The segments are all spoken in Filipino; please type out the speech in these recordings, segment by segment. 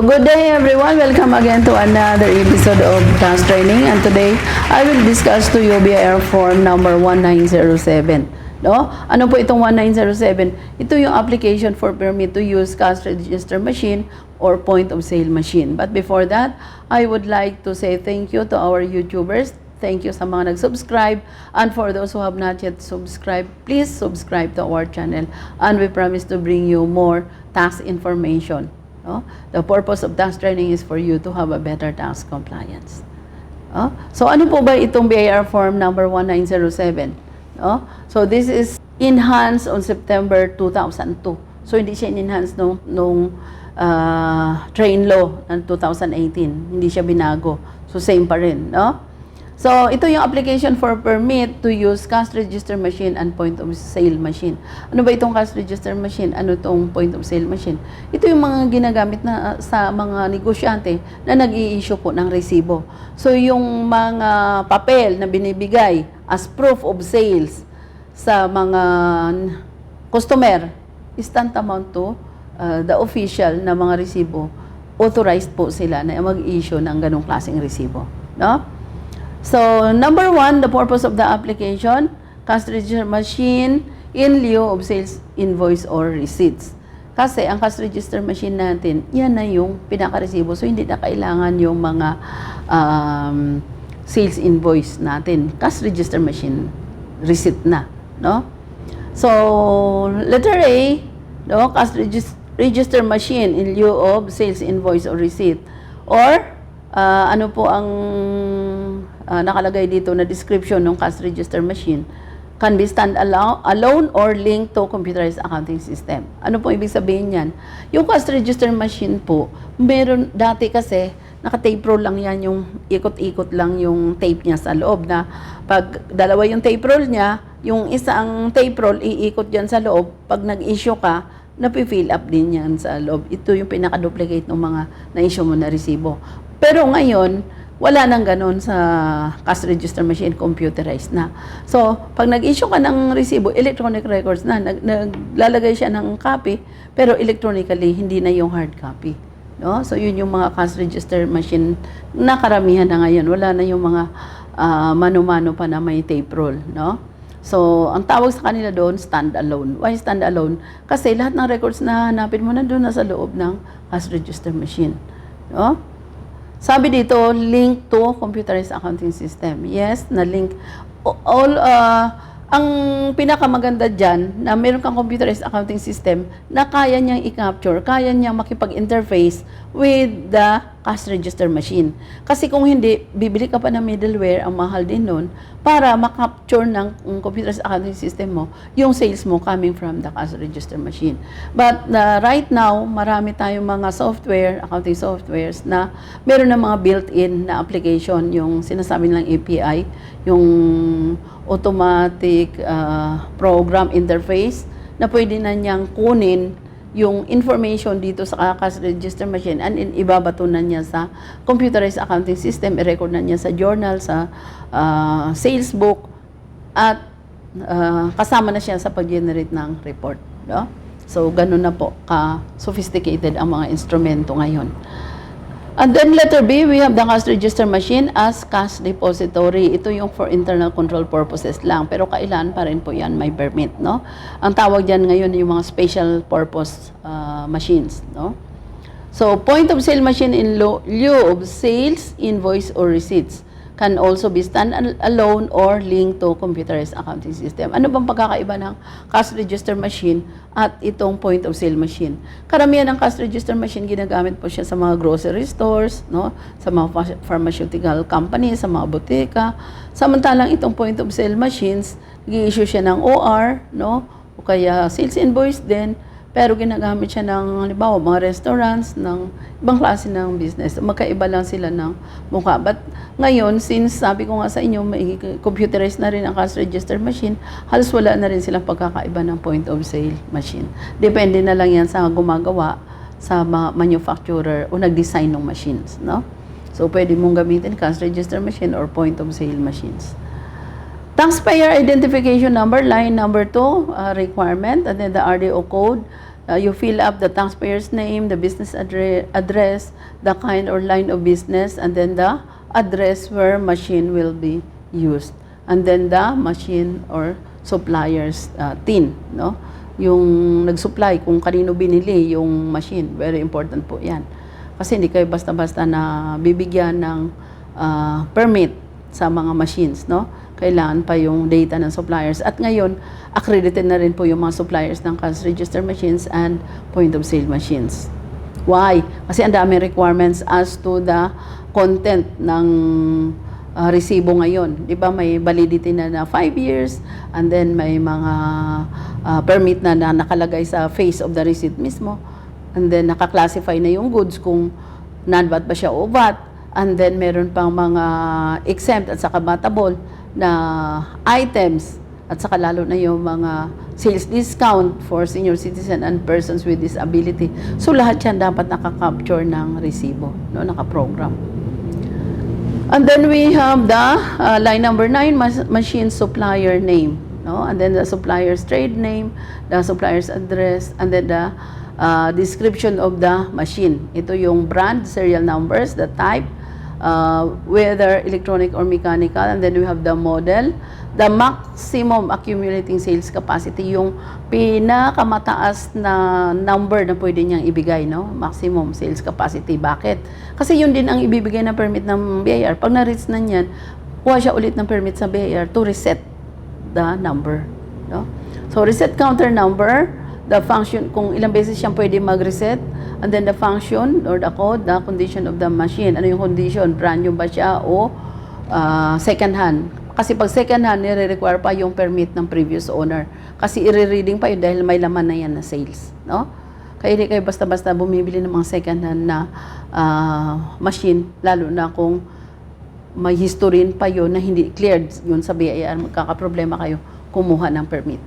Good day everyone, welcome again to another episode of Task Training, and today I will discuss to you BIR form number 1907. No? Ano po itong 1907? Ito yung application for permit to use cash register machine or point of sale machine. But before that, I would like to say thank you to our YouTubers. Thank you sa mga nag-subscribe, and for those who have not yet subscribed, please subscribe to our channel, and we promise to bring you more tax information. No? The purpose of tax training is for you to have a better tax compliance. So ano po ba itong BIR form number 1907? So this is enhanced on September 2002. So hindi siya enhanced nung train law ng 2018. Hindi siya binago. So same pa rin. No? So, ito yung application for permit to use cash register machine and point of sale machine. Ano ba itong cash register machine? Ano itong point of sale machine? Ito yung mga ginagamit na sa mga negosyante na nag-i-issue po ng resibo. So, yung mga papel na binibigay as proof of sales sa mga customer is tantamount to the official na mga resibo. Authorized po sila na mag-issue ng ganong klaseng resibo. No? So, number one, the purpose of the application, cash register machine in lieu of sales invoice or receipts. Kasi ang cash register machine natin, yan na yung pinaka-resibo. So, hindi na kailangan yung mga sales invoice natin. Cash register machine, receipt na. No? So, letter A, no, cash register machine in lieu of sales invoice or receipt. Or, ano po ang nakalagay dito na description ng cash register machine, can be stand alone or linked to computerized accounting system. Ano po ibig sabihin yan? Yung cash register machine po, meron dati kasi, naka-tape roll lang yan, yung ikot-ikot lang yung tape niya sa loob na pag dalawa yung tape roll niya, yung isang tape roll iikot dyan sa loob, pag nag-issue ka, napi-fill up din yan sa loob. Ito yung pinaka-duplicate ng mga na-issue mo na resibo. Pero ngayon, wala nang ganun sa cash register machine, computerized na. So, pag nag-issue ka ng resibo, electronic records na, naglalagay siya ng copy, pero electronically, hindi na yung hard copy. No? So, yun yung mga cash register machine na karamihan na ngayon. Wala na yung mga mano-mano pa na may tape roll. No? So, ang tawag sa kanila doon, stand-alone. Why stand-alone? Kasi lahat ng records na hanapin mo na doon na sa loob ng cash register machine. No? Sabi dito, link to computerized accounting system. Yes, na-link. Ang pinakamaganda dyan, na meron kang computerized accounting system na kaya niyang i-capture, kaya niyang makipag-interface with the cash register machine. Kasi kung hindi, bibili ka pa ng middleware, ang mahal din nun, para makapture ng computerized accounting system mo, yung sales mo coming from the cash register machine. But right now, marami tayong mga software, accounting softwares, na meron na mga built-in na application, yung sinasabi nilang API, yung automatic program interface na pwede na niyang kunin yung information dito sa cash register machine and ibabato na niya sa computerized accounting system, i-record na niya sa journal, sa sales book, at kasama na siya sa pag-generate ng report. No? So, ganun na po ka-sophisticated ang mga instrumento ngayon. And then letter B, we have the cash register machine as cash depository. Ito yung for internal control purposes lang. Pero kailan pa rin po yan may permit, no? Ang tawag dyan ngayon yung mga special purpose machines, no? So, point of sale machine in lieu of sales, invoice, or receipts can also be stand-alone or linked to computerized accounting system. Ano bang pagkakaiba ng cash register machine at itong point of sale machine? Karamihan ng cash register machine, ginagamit po siya sa mga grocery stores, no? Sa mga pharmaceutical companies, sa mga botika. Samantalang itong point of sale machines, nag-i-issue siya ng OR, no? O kaya sales invoice din. Pero ginagamit siya ng, halimbawa, mga restaurants, ng ibang klase ng business. Magkaiba lang sila ng mukha. But ngayon, since sabi ko nga sa inyo, may computerized na rin ang cash register machine, halos wala na rin silang pagkakaiba ng point of sale machine. Depende na lang yan sa gumagawa, sa manufacturer o nag-design ng machines. No? So, pwede mong gamitin cash register machine or point of sale machines. Taxpayer identification number, line number 2, requirement, and then the RDO code You fill up the taxpayer's name, the business address, the kind or line of business, and then the address where machine will be used. And then the machine or supplier's TIN, no? Yung nag-supply, kung kanino binili yung machine. Very important po yan. Kasi hindi kayo basta-basta na bibigyan ng permit sa mga machines, no? Kailangan pa yung data ng suppliers. At ngayon, accredited na rin po yung mga suppliers ng cash register machines and point of sale machines. Why? Kasi ang dami requirements as to the content ng resibo ngayon. Di ba may validity na 5 years and then may mga permit na nakalagay sa face of the receipt mismo. And then naka-classify na yung goods kung non-VAT ba siya o VAT. And then meron pang mga exempt at saka batable na items at saka lalo na yung mga sales discount for senior citizen and persons with disability. So lahat yan dapat naka-capture ng resibo, no, naka-program. And then we have the line number 9, machine supplier name, no, and then the supplier's trade name, the supplier's address, and then the description of the machine. Ito yung brand, serial numbers, the type, whether electronic or mechanical, and then we have the model, the maximum accumulating sales capacity, yung pinakamataas na number na pwede niyang ibigay, no? Maximum sales capacity. Bakit? Kasi yun din ang ibibigay na permit ng BIR. Pag na-reach na niyan, kuha siya ulit ng permit sa BIR to reset the number, no? So, reset counter number, the function, kung ilang beses siyang pwede mag-reset, and then the function or the code, the condition of the machine. Ano yung condition? Brand new ba siya o second hand? Kasi pag second hand, nire-require pa yung permit ng previous owner. Kasi i-reading pa yun dahil may laman na yan na sales, no? Kaya hindi kayo basta-basta bumibili ng mga second hand na machine, lalo na kung may history pa yun na hindi cleared yun sa BIR, magkakaproblema kayo kumuha ng permit.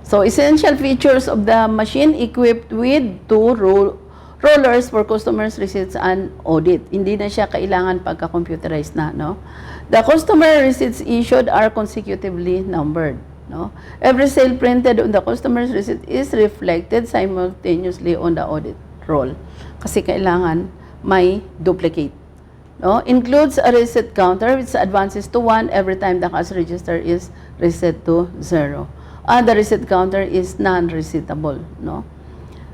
So, essential features of the machine equipped with 2 rollers for customers' receipts and audit. Hindi na siya kailangan pagka-computerized na, no? The customer receipts issued are consecutively numbered, no? Every sale printed on the customer's receipt is reflected simultaneously on the audit roll. Kasi kailangan may duplicate, no? Includes a receipt counter which advances to 1 every time the cash register is reset to 0. The receipt counter is non-receivable, no?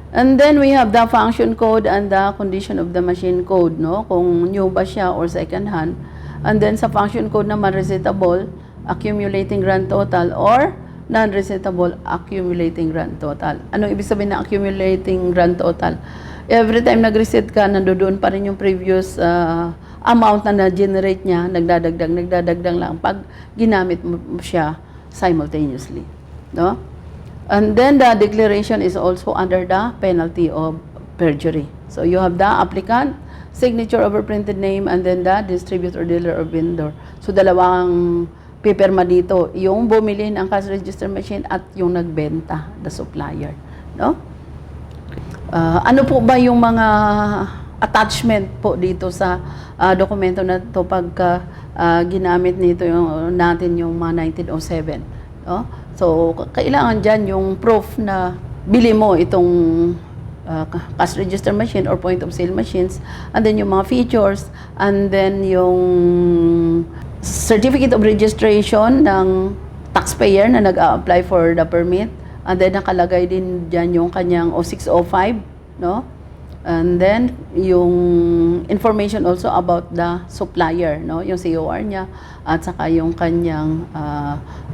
And then we have the function code and the condition of the machine code, no? Kung new ba siya or second hand. And then sa function code naman, receivable, accumulating grand total, or non-receivable, accumulating grand total. Anong ibig sabihin ng accumulating grand total? Every time nag-receipt ka, nandoon pa rin yung previous amount na na-generate niya, nagdadagdag lang pag ginamit mo siya simultaneously, no? And then the declaration is also under the penalty of perjury. So you have the applicant, signature over printed name, and then the distributor, dealer, or vendor. So dalawang pipirma dito, yung bumili ng cash register machine at yung nagbenta, the supplier, no? Ano po ba yung mga attachment po dito sa dokumento na to pagka ginamit nito natin yung mga 1907, no? So, kailangan dyan yung proof na bili mo itong cash register machine or point of sale machines, and then yung mga features, and then yung certificate of registration ng taxpayer na nag-a-apply for the permit, and then nakalagay din dyan yung kanyang 0605, no? And then yung information also about the supplier, no? Yung COR niya at saka yung kanyang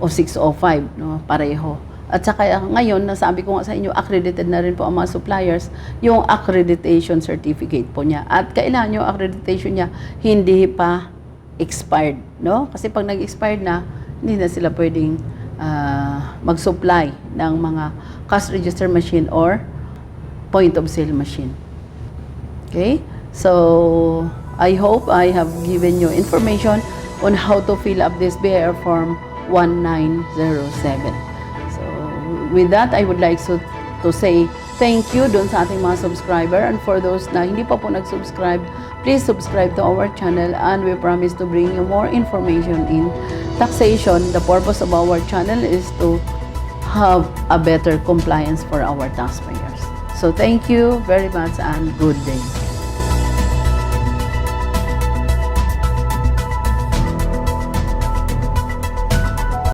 0605, no? Pareho. At saka ngayon, nasabi ko nga sa inyo, accredited na rin po ang mga suppliers, yung accreditation certificate po niya. At kailangan yung accreditation niya hindi pa expired, no? Kasi pag nag-expired na, hindi na sila pwedeng mag-supply ng mga cash register machine or point of sale machine. Okay? So, I hope I have given you information on how to fill up this BIR form 1907. So, with that, I would like to say thank you dun sa ating mga subscriber, and for those na hindi pa po nag-subscribe, please subscribe to our channel, and we promise to bring you more information in taxation. The purpose of our channel is to have a better compliance for our taxpayers. So thank you very much and good day.